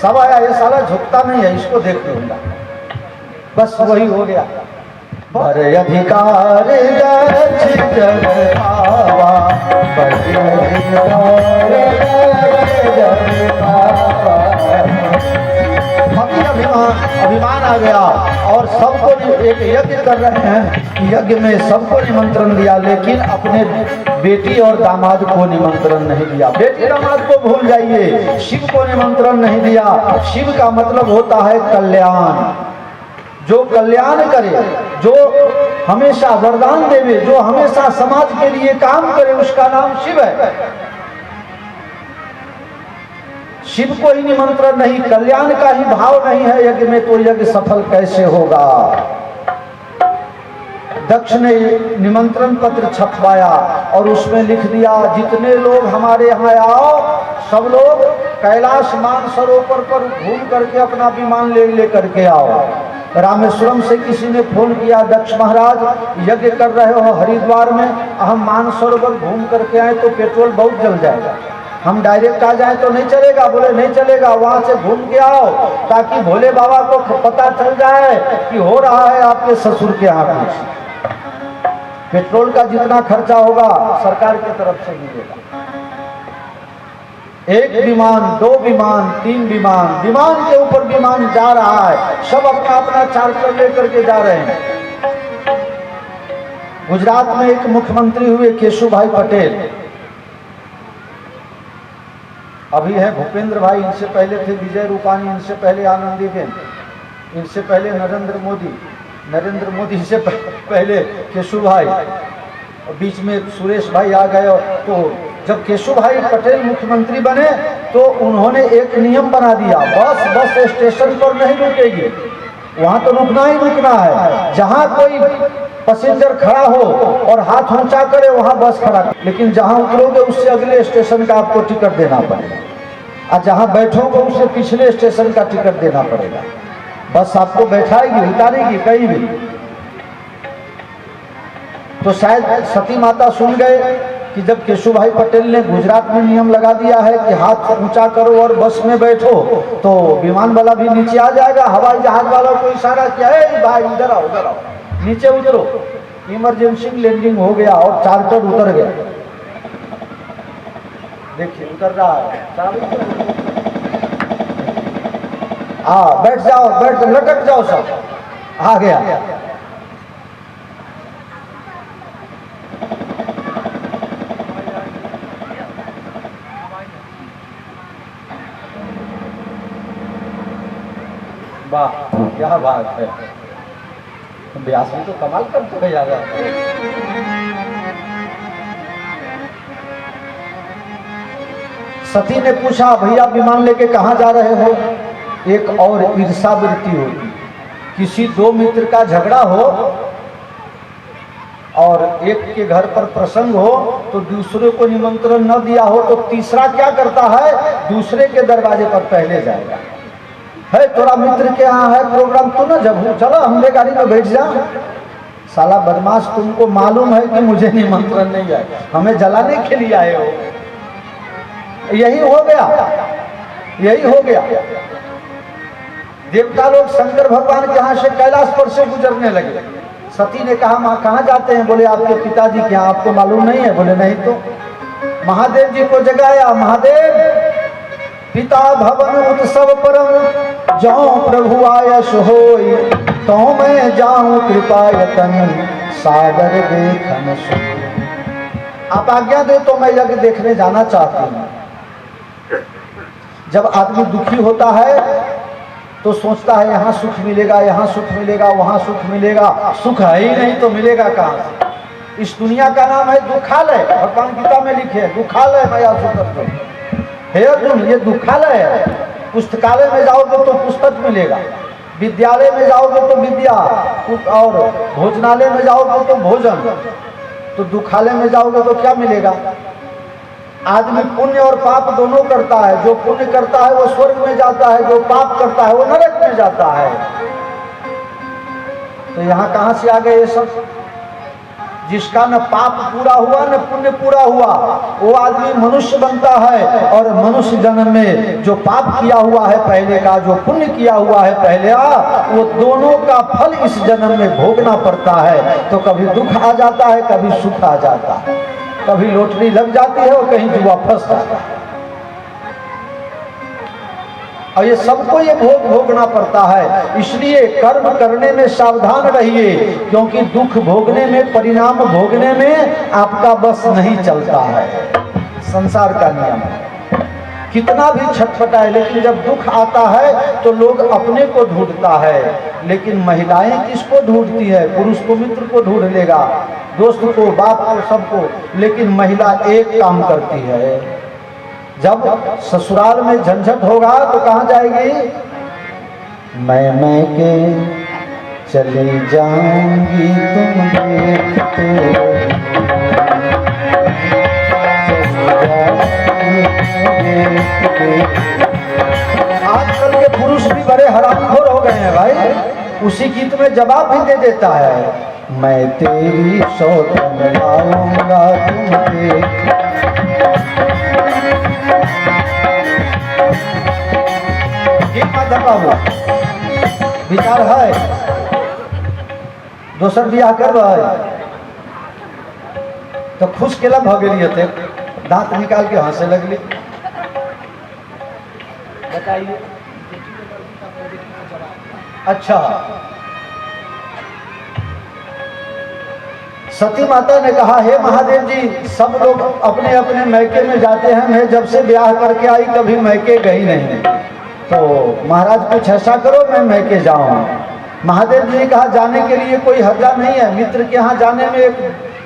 सब आया, ये साला झुकता नहीं है, इसको देख लूंगा। बस वही हो गया। बर अधिकार दक्ष जब पावा, बर अधिकार दक्ष जब पावा। अभिमान आ गया और सबको एक यज्ञ कर रहे हैं। यज्ञ में सबको निमंत्रण दिया, लेकिन अपने बेटी और दामाद को निमंत्रण नहीं दिया। बेटी दामाद को भूल जाइए, शिव को निमंत्रण नहीं दिया। शिव का मतलब होता है कल्याण, जो कल्याण करे, जो हमेशा वरदान देवे, जो हमेशा समाज के लिए काम करे, उसका नाम शिव है। शिव को ही निमंत्रण नहीं, कल्याण का ही भाव नहीं है यज्ञ में, तो यज्ञ सफल कैसे होगा। दक्ष ने निमंत्रण पत्र छपवाया और उसमें लिख दिया, जितने लोग हमारे यहाँ आओ, सब लोग कैलाश मानसरोवर पर घूम करके अपना विमान ले करके आओ। रामेश्वरम से किसी ने फोन किया, दक्ष महाराज यज्ञ कर रहे हो हरिद्वार में, हम मानसरोवर घूम करके आए तो पेट्रोल बहुत जल जाएगा। हम डायरेक्ट आ जाएं तो नहीं चलेगा। बोले नहीं चलेगा, वहां से घूम के आओ ताकि भोले बाबा को पता चल जाए कि हो रहा है आपके ससुर के यहाँ कुछ। पेट्रोल का जितना खर्चा होगा सरकार की तरफ से मिलेगा। एक विमान, 2 विमान, 3 विमान, विमान के ऊपर विमान जा रहा है, सब अपना अपना चार्टर लेकर के जा रहे हैं। गुजरात में एक मुख्यमंत्री हुए केशुभाई पटेल, अभी है भूपेंद्र भाई, इनसे पहले थे विजय रूपानी, इनसे पहले आनंदीबेन, इनसे पहले नरेंद्र मोदी से पहले केशुभाई, बीच में सुरेश भाई आ गए। तो जब केशुभाई पटेल मुख्यमंत्री बने तो उन्होंने एक नियम बना दिया, बस स्टेशन पर नहीं रुकेगी, वहां तो रुकना ही रुकना है। जहां कोई पैसेंजर खड़ा हो और हाथ ऊंचा करे वहां बस खड़ा, लेकिन जहां उतरोगे उससे अगले स्टेशन का आपको टिकट देना पड़ेगा, और जहां बैठोगे उससे पिछले स्टेशन का टिकट देना पड़ेगा। बस आपको बैठाएगी, उतारेगी कहीं भी। तो शायद सती माता सुन गए कि जब केशुभाई पटेल ने गुजरात में नियम लगा दिया है कि हाथ ऊंचा करो और बस में बैठो, तो विमान वाला भी नीचे आ जाएगा। हवाई जहाज वालों को इशारा किया है, भाई इधर आओ, नीचे उतरो। इमरजेंसी लैंडिंग हो गया और चार्टर उतर गया। देखिए उतर रहा है, बैठ जाओ, लटक जाओ, सब आ गया। वाह क्या बात है, व्यास भी तो कमाल करते हैं यार। सती ने पूछा, भैया विमान लेके कहाँ जा रहे हो? एक और ईर्ष्यावृत्ति होती, किसी 2 मित्र का झगड़ा हो और एक के घर पर प्रसंग हो तो दूसरे को निमंत्रण न दिया हो तो तीसरा क्या करता है, दूसरे के दरवाजे पर पहले जाएगा। है तोरा मित्र के यहाँ है प्रोग्राम, तो ना जब चलो हमने गाड़ी में बैठ जा। साला बदमाश, तुमको मालूम है कि मुझे निमंत्रण नहीं है, हमें जलाने के लिए आए हो। यही हो गया। देवता लोग शंकर भगवान के यहाँ से कैलाश पर से गुजरने लगे। सती ने कहा, माँ कहाँ जाते हैं? बोले आपके पिताजी के यहाँ। आपको मालूम नहीं है? बोले नहीं। तो महादेव जी को जगाया, महादेव पिता भवन उत्सव परम, जाऊं प्रभु आयस होई, तो मैं जाऊं कृपायतन सागर देखन सो। आप आज्ञा दे तो मैं यज्ञ देखने जाना चाहती हूँ। जब आदमी दुखी होता है तो सोचता है यहाँ सुख मिलेगा, यहाँ सुख मिलेगा, वहाँ सुख मिलेगा। सुख है ही नहीं तो मिलेगा कहाँ से? इस दुनिया का नाम है दुखालय। भगवान गीता में लिखे दुखालय माया सुख हे अर्जुन, ये दुखालय है। पुस्तकालय में जाओगे तो पुस्तक मिलेगा, विद्यालय में जाओगे तो विद्या, और भोजनालय में जाओगे तो भोजन। तो दुखालय में जाओगे तो क्या मिलेगा? आदमी पुण्य और पाप दोनों करता है। जो पुण्य करता है वो स्वर्ग में जाता है, जो पाप करता है वो नरक में जाता है। तो यहाँ कहाँ से आ गए ये सब? जिसका न पाप पूरा हुआ न पुण्य पूरा हुआ, वो आदमी मनुष्य बनता है। और मनुष्य जन्म में जो पाप किया हुआ है पहले का, जो पुण्य किया हुआ है पहले का, वो दोनों का फल इस जन्म में भोगना पड़ता है। तो कभी दुख आ जाता है, कभी सुख आ जाता है, कभी लॉटरी लग जाती है और कहीं जुआ फंस जाता है। और ये सबको ये भोग भोगना पड़ता है। इसलिए कर्म करने में सावधान रहिए, क्योंकि दुख भोगने में, परिणाम भोगने में आपका बस नहीं चलता है। संसार का नियम है। कितना भी छटपटाए, लेकिन जब दुख आता है तो लोग अपने को ढूंढता है, लेकिन महिलाएं किसको ढूंढती है? पुरुष को मित्र को ढूंढ लेगा, दोस्त को, बाप को, सबको, लेकिन महिला एक काम करती है। जब ससुराल में झंझट होगा तो कहाँ जाएगी? मैं के चली जाऊंगी तुम देखते, आजकल के पुरुष भी बड़े हरामखोर हो गए हैं भाई। उसी गीत में जवाब भी दे देता है, मैं तेरी सौतन लाऊंगा तुम देख। माधव बाबू विचार है दोसर बियाह करबै तो खुश केला भगेली थे, दांत निकाल के हंसे लगली। बताइए। अच्छा, सती माता ने कहा, हे महादेव जी, सब लोग अपने अपने मैके में जाते हैं, मैं जब से ब्याह करके आई कभी मैके गई नहीं, तो महाराज कुछ ऐसा करो मैं मैके जाऊं। महादेव जी ने कहा, जाने के लिए कोई हर्जा नहीं है, मित्र के यहाँ जाने में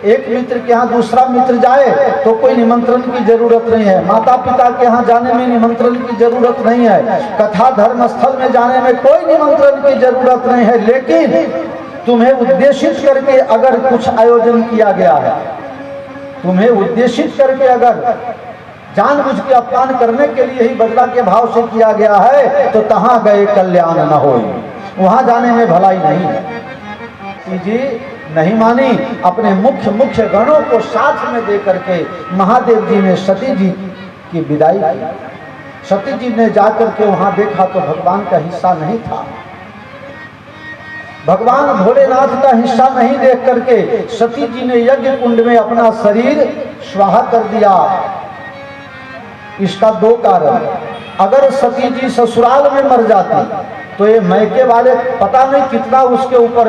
एक मित्र के यहाँ दूसरा मित्र जाए तो कोई निमंत्रण की जरूरत नहीं है, माता पिता के यहाँ जाने में निमंत्रण की जरूरत नहीं है, कथा धर्म स्थल में जाने में कोई निमंत्रण की जरूरत नहीं है, लेकिन तुम्हें उद्देशित करके अगर कुछ आयोजन किया गया है, तुम्हें उद्देशित करके अगर जानबूझ के अपमान करने के लिए ही बदला के भाव से किया गया है तो तहां गए कल्याण न हो, वहां जाने में भलाई नहीं है। जी नहीं मानी, अपने मुख्य गणों को साथ में दे करके महादेव जी ने सती जी की विदाई की। सती जी ने जाकर के वहां देखा तो भगवान का हिस्सा नहीं था, भगवान भोलेनाथ का हिस्सा नहीं देख करके सती जी ने यज्ञ कुंड में अपना शरीर स्वाहा कर दिया। इसका दो कारण, अगर सती जी ससुराल में मर जाती तो ये मैके वाले पता नहीं कितना उसके ऊपर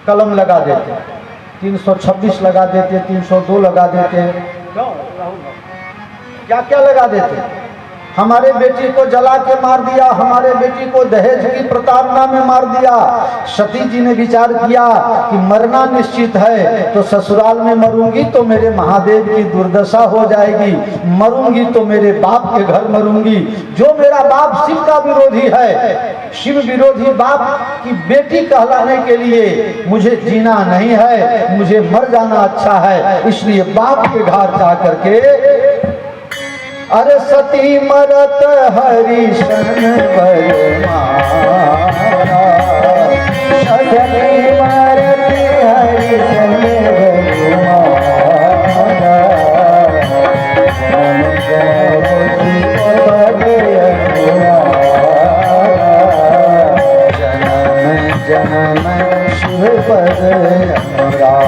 कलम लगा देते, 326 लगा देते, 302 लगा देते, क्या क्या लगा देते। हमारे बेटी को जला के मार दिया, हमारे बेटी को दहेज की प्रताड़ना में मार दिया। सती जी ने विचार किया कि मरना निश्चित है तो ससुराल में मरूंगी तो मेरे महादेव की दुर्दशा हो जाएगी, मरूंगी तो मेरे बाप के घर मरूंगी, जो मेरा बाप शिव का विरोधी है, शिव विरोधी बाप की बेटी कहलाने के लिए मुझे जीना नहीं है, मुझे मर जाना अच्छा है। इसलिए बाप के घर जा करके, अरे सती मरत हरिशन बलमाना, सती मरत हरिशन बलमाना, जन्म जन्म शिव पद अनुरागा,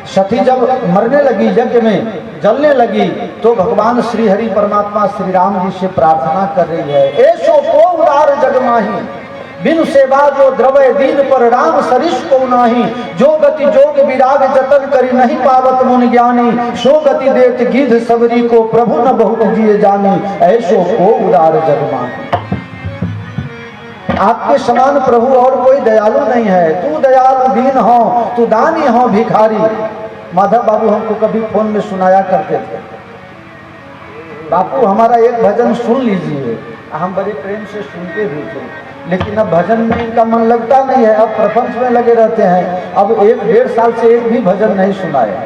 सती जब मरने लगी, यज्ञ में जलने लगी, तो भगवान श्री हरि परमात्मा श्री राम जी से प्रार्थना कर रही है, ऐसो को उदार जगमाही, बिन सेवा जो द्रवय दीन पर राम सरिष को नाही, जो गति जोग विराग जतन करी नहीं पावत मुनि ज्ञानी, सो गति देत गिध सबरी को प्रभु न बहुत जिए जानी, ऐसो को उदार जगमाही। आपके समान प्रभु और कोई दयालु नहीं है, तू दयालु दीन हो, तू दानी हो भिखारी। माधव बाबू हमको कभी फोन में सुनाया करते थे, बापू हमारा एक भजन सुन लीजिए, हम बड़े प्रेम से सुनते भी थे, लेकिन अब भजन में इनका मन लगता नहीं है, अब प्रपंच में लगे रहते हैं, अब 1-1.5 साल से एक भी भजन नहीं सुनाया।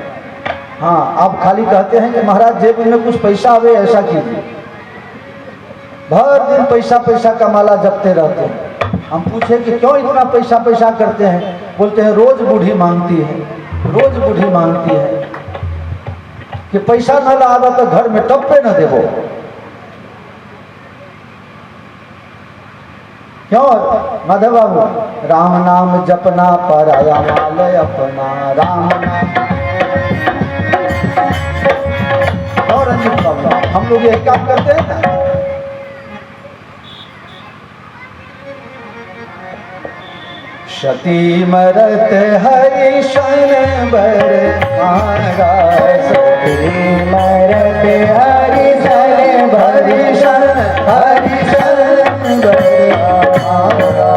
हाँ, आप खाली कहते हैं कि महाराज जेब में कुछ पैसा आवे ऐसा कीजिए, भर दिन पैसा पैसा का माला जपते रहते हैं। हम पूछे कि क्यों इतना पैसा पैसा करते हैं, बोलते हैं रोज बूढ़ी मांगती है, रोज बूढ़ी मांगती है कि पैसा न लावा तो घर में टप्पे न देवो। क्यों माधव बाबू, राम नाम जपना पराया माल अपना, राम नाम। और रंजित बाबू, हम लोग ये काम करते हैं ना, सती मरत हरिशन बलमाना, सती मरत हरिशन हरिशन हरिशन बलमाना।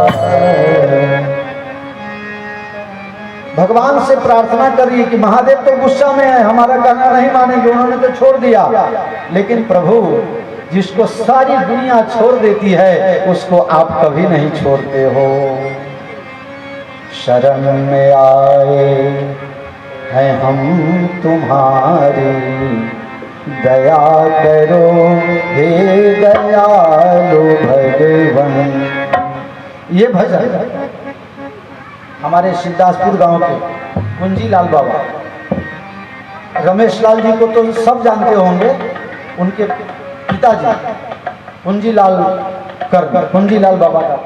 भगवान से प्रार्थना कर रही है कि महादेव तो गुस्सा में है, हमारा कहना नहीं मानेंगे, उन्होंने तो छोड़ दिया, लेकिन प्रभु जिसको सारी दुनिया छोड़ देती है उसको आप कभी नहीं छोड़ते हो। शरण में आए हैं हम तुम्हारी, दया करो हे दयालु भगवान। ये भजन हमारे सिद्धार्थपुर गांव के कुंजी लाल बाबा, रमेश लाल जी को तो सब जानते होंगे, उनके पिताजी कुंजी लाल बाबा का